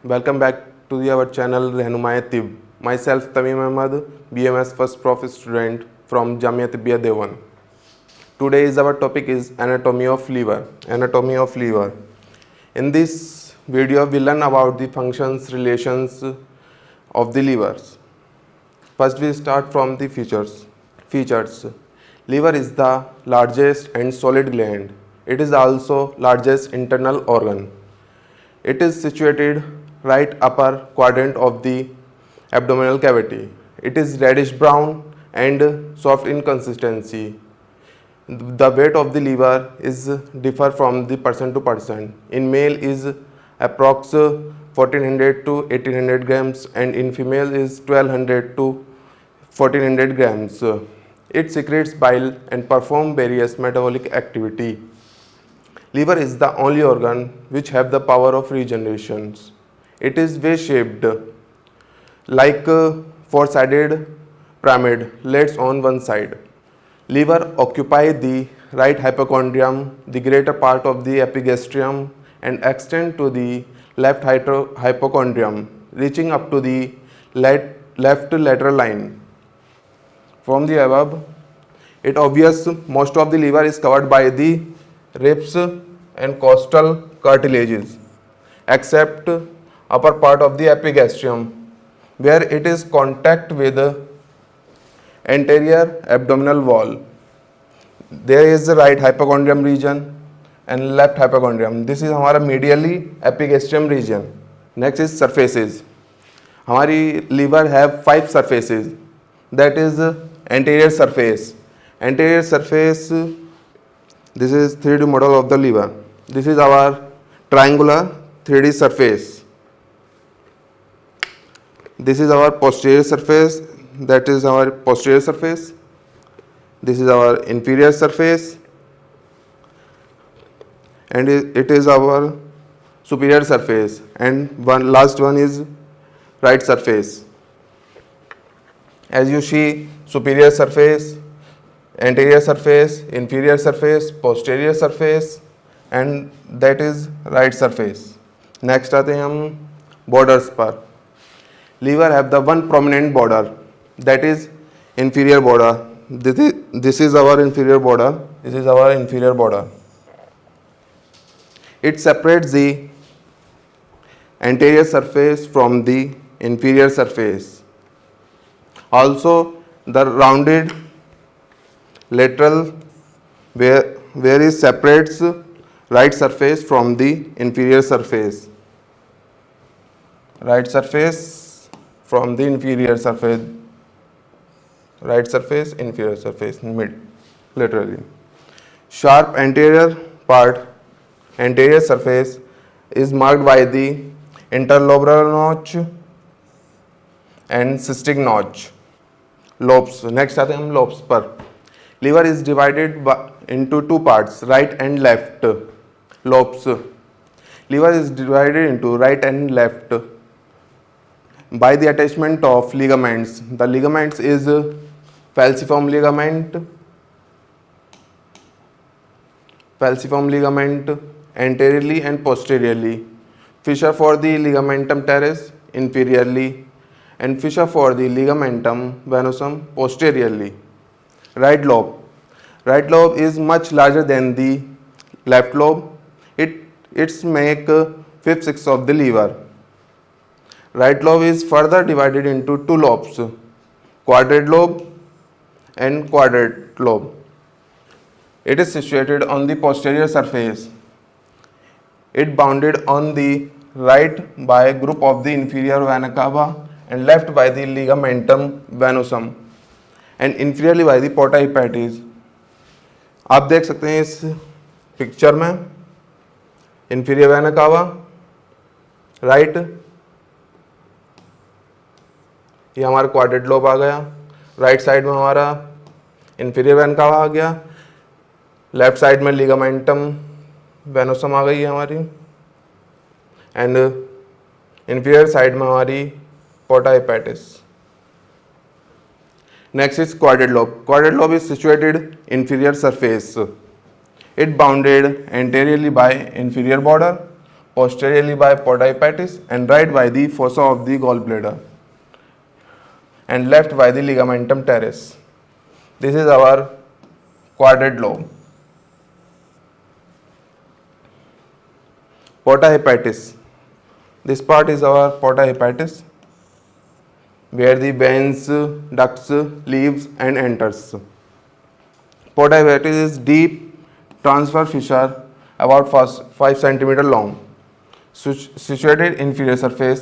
Welcome back to our channel Rehnumai Tib. Myself Tamim Ahmad, BMS First Prof student from Jamia Tibbiya Dewan. Today's our topic is anatomy of liver. Anatomy of liver. In this video, we learn about the functions, relations of the livers. First, we start from the features. Features. Liver is the largest and solid gland. It is also largest internal organ. It is situated right upper quadrant of the abdominal cavity. It is reddish brown and soft in consistency. The weight of the liver is differ from the person to person. In male is approx 1400 to 1800 grams and in female is 1200 to 1400 grams. It secretes bile and performs various metabolic activity. Liver is the only organ which have the power of regeneration. It is V-shaped, like a four-sided pyramid laid on one side. Liver occupy the right hypochondrium, the greater part of the epigastrium, and extend to the left hypochondrium, reaching up to the left lateral line. From the above, it obvious most of the liver is covered by the ribs and costal cartilages, except upper part of the epigastrium, where it is contact with the anterior abdominal wall. There is the right hypochondrium region and left hypochondrium. This is हमारा medially epigastrium region. Next is surfaces. हमारी liver have 5 surfaces. That is anterior surface. Anterior surface. This is 3D model of the liver. This is our triangular 3D surface. This is our posterior surface. That is our posterior surface. This is our inferior surface. And it is our superior surface. And last one is right surface. As you see, superior surface, anterior surface, inferior surface, posterior surface, and that is right surface. Next आते हैं हम borders पर. Liver have the one prominent border, that is inferior border. This is our inferior border. This is our inferior border. It separates the anterior surface from the inferior surface. Also, the rounded lateral where it separates right surface from the inferior surface. Right surface from the inferior surface. Right surface, inferior surface, mid laterally. Sharp anterior part, anterior surface is marked by the interlobar notch and cystic notch. Lobes. Next आते हैं हम lobes पर. Liver is divided into two parts, right and left. Lobes. Liver is divided into right and left by the attachment of ligaments. The ligaments is falciform ligament anteriorly and posteriorly, fissure for the ligamentum teres inferiorly, and fissure for the ligamentum venosum posteriorly. Right lobe. Right lobe is much larger than the left lobe. It's make 5/6 of the liver. Right lobe is further divided into two lobes, quadrate lobe and quadrate lobe. It is situated on the posterior surface. It bounded on the right by a group of the inferior vena cava and left by the ligamentum venosum and inferiorly by the porta hepatis. आप देख सकते हैं इस picture में inferior vena cava, right, ये हमारा quadrat lobe आ गया, right side में हमारा inferior vena cava आ गया, लेफ्ट साइड में ligamentum venosum आ गई है हमारी, एंड inferior साइड में हमारी porta hepatis. Next is quadrate lobe. Quadrate lobe is situated inferior surface. It bounded anteriorly by inferior border, posteriorly by porta hepatis, and right by the fossa of the gallbladder, and left by the ligamentum teres. This is our quadrate lobe. Porta hepatis. This part is our porta hepatis, where the veins, ducts, leaves and enters. Porta hepatis is deep transverse fissure about 5 cm long, situated inferior surface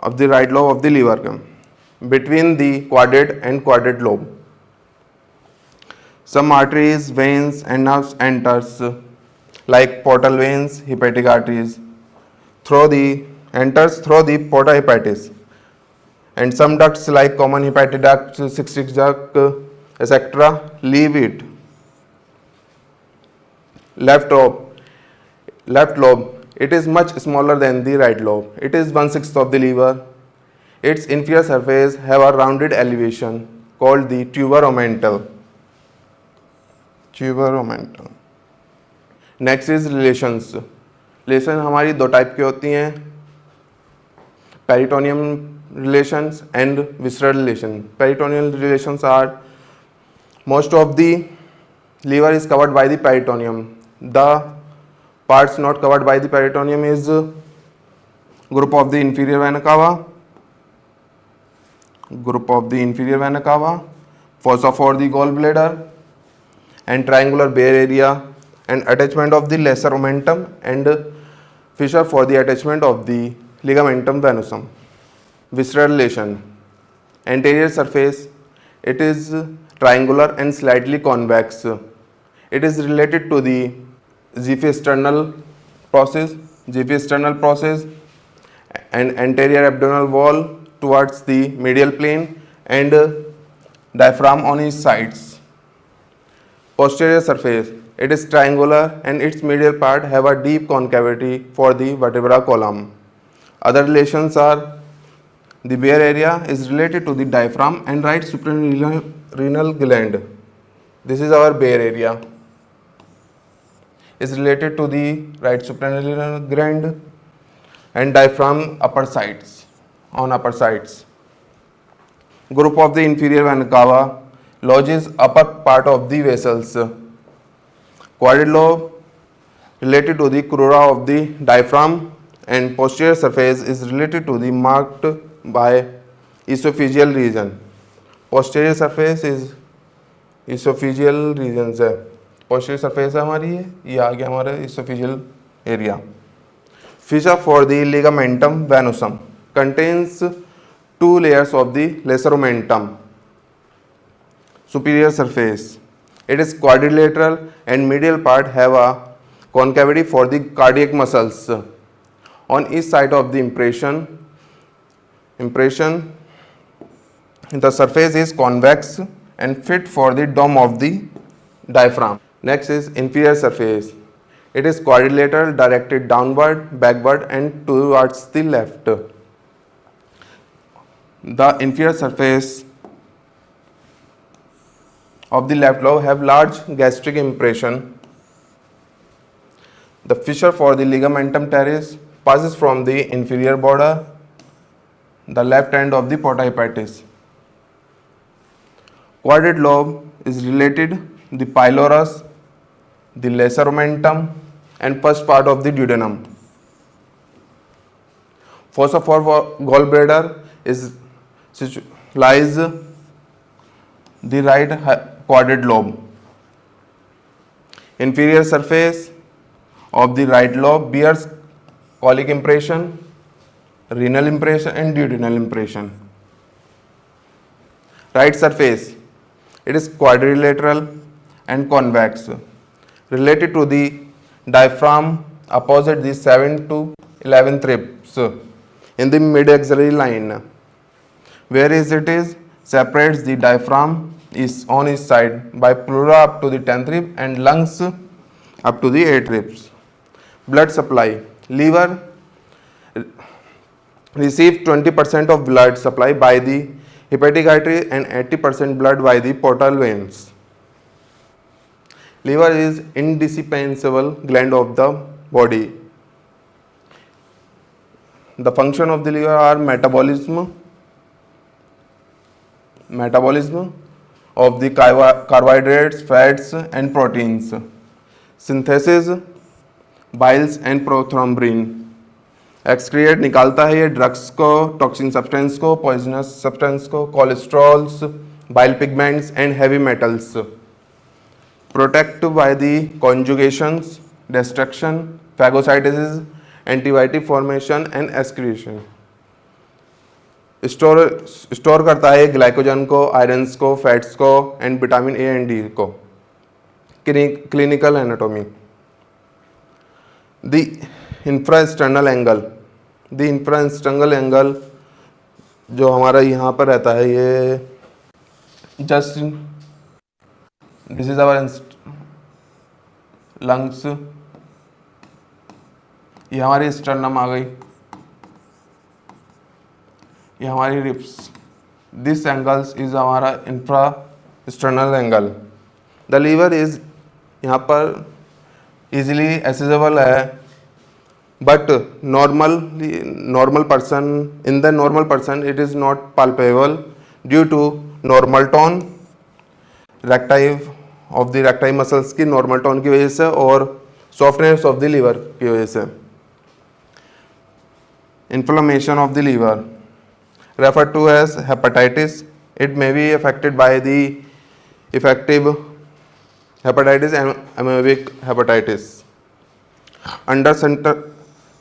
of the right lobe of the liver, between the quadrate and quadrate lobe. Some arteries, veins and nerves enters, like portal veins, hepatic arteries, enters through the porta hepatis, and some ducts like common hepatic duct, cystic duct, etc. leave it. Left lobe. It is much smaller than the right lobe. It is 1/6 of the liver. Its inferior surface have a rounded elevation called the tuber omental. Next is relations. Relation हमारी दो type की होती हैं, peritoneum relations and visceral relation. Peritoneal relations are most of the liver is covered by the peritoneum. The parts not covered by the peritoneum is group of the inferior vena cava, fossa for the gallbladder, and triangular bare area, and attachment of the lesser omentum, and fissure for the attachment of the ligamentum venosum. Visceral relation. Anterior surface, it is triangular and slightly convex. It is related to the xiphisternal process and anterior abdominal wall towards the medial plane, and diaphragm on its sides. Posterior surface, it is triangular and its medial part have a deep concavity for the vertebral column. Other relations are the bare area is related to the diaphragm and right suprarenal gland. This is our bare area. Is related to the right suprarenal gland and diaphragm upper sides. Group of the inferior vena cava lodges upper part of the vessels. Quadrate lobe related to the crura of the diaphragm, and posterior surface is related to the marked by esophageal region. Posterior surface is esophageal regions है. Posterior surface है हमारी ये आ गया हमारा esophageal area. Fissure for the ligamentum venosum contains 2 layers of the lesser omentum. Superior surface, it is quadrilateral and medial part have a concavity for the cardiac muscles. On each side of the impression, the surface is convex and fit for the dome of the diaphragm. Next is inferior surface. It is quadrilateral, directed downward, backward and towards the left. The inferior surface of the left lobe have large gastric impression. The fissure for the ligamentum teres passes from the inferior border, the left end of the porta hepatis. Quadrate lobe is related the pylorus, the lesser omentum and first part of the duodenum. Fossa for gallbladder lies the right quadrate lobe. Inferior surface of the right lobe bears colic impression, renal impression and duodenal impression. Right surface, it is quadrilateral and convex, related to the diaphragm opposite the 7 to 11th ribs in the mid-axillary line, whereas it is separates the diaphragm is on its side by pleura up to the 10th rib and lungs up to the 8th ribs. Blood supply, liver receive 20% of blood supply by the hepatic artery and 80% blood by the portal veins. Liver is indispensable gland of the body. The function of the liver are metabolism of the carbohydrates, fats and proteins, synthesis, biles and prothrombin, excrete निकालता है ये drugs को, toxin substance को, poisonous substance को, cholesterols, bile pigments and heavy metals, protect by the conjugations, destruction, phagocytosis, antibiotic formation and excretion, store करता है glycogen को, irons को, फैट्स को and vitamin A and D को। Clinical anatomy, the infrasternal angle जो हमारा यहाँ पर रहता है, ये just this is our lungs, ये हमारी स्टर्नम आ गई, ये हमारी रिप्स, दिस एंगल्स इज हमारा इंफ्रास्टर्नल एंगल। द लीवर इज यहाँ पर इजीली एसेसेबल है, but normal person it is not palpable due to normal tone recti of the recti muscles की normal tone की वजह से और softness of the liver की वजह से। Inflammation of the liver referred to as hepatitis, it may be affected by the effective hepatitis and amoebic hepatitis under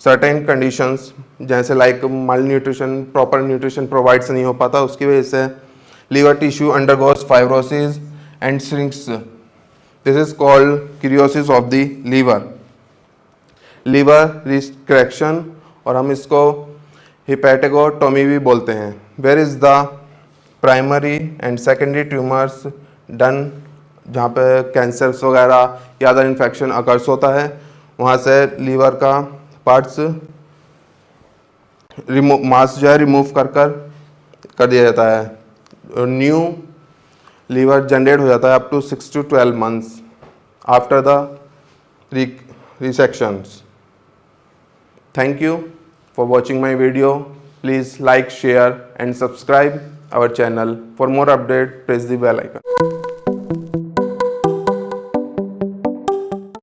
certain conditions, जैसे like malnutrition, proper nutrition provides नहीं हो पाता, उसकी वजह से liver tissue undergoes fibrosis and shrinks, this is called cirrhosis of the liver retraction, और हम इसको हिपैटिकोटोमी भी बोलते हैं। Where is the primary and secondary tumours done, जहाँ पे कैंसर्स वगैरह या अदर इन्फेक्शन अकर्स होता है, वहाँ से लीवर का पार्ट्स मास जो है रिमूव कर दिया जाता है। न्यू लीवर जनरेट हो जाता है up to 6 to 12 months after the resections. Thank you for watching my video. Please like, share and subscribe our channel. For more update, press the bell icon.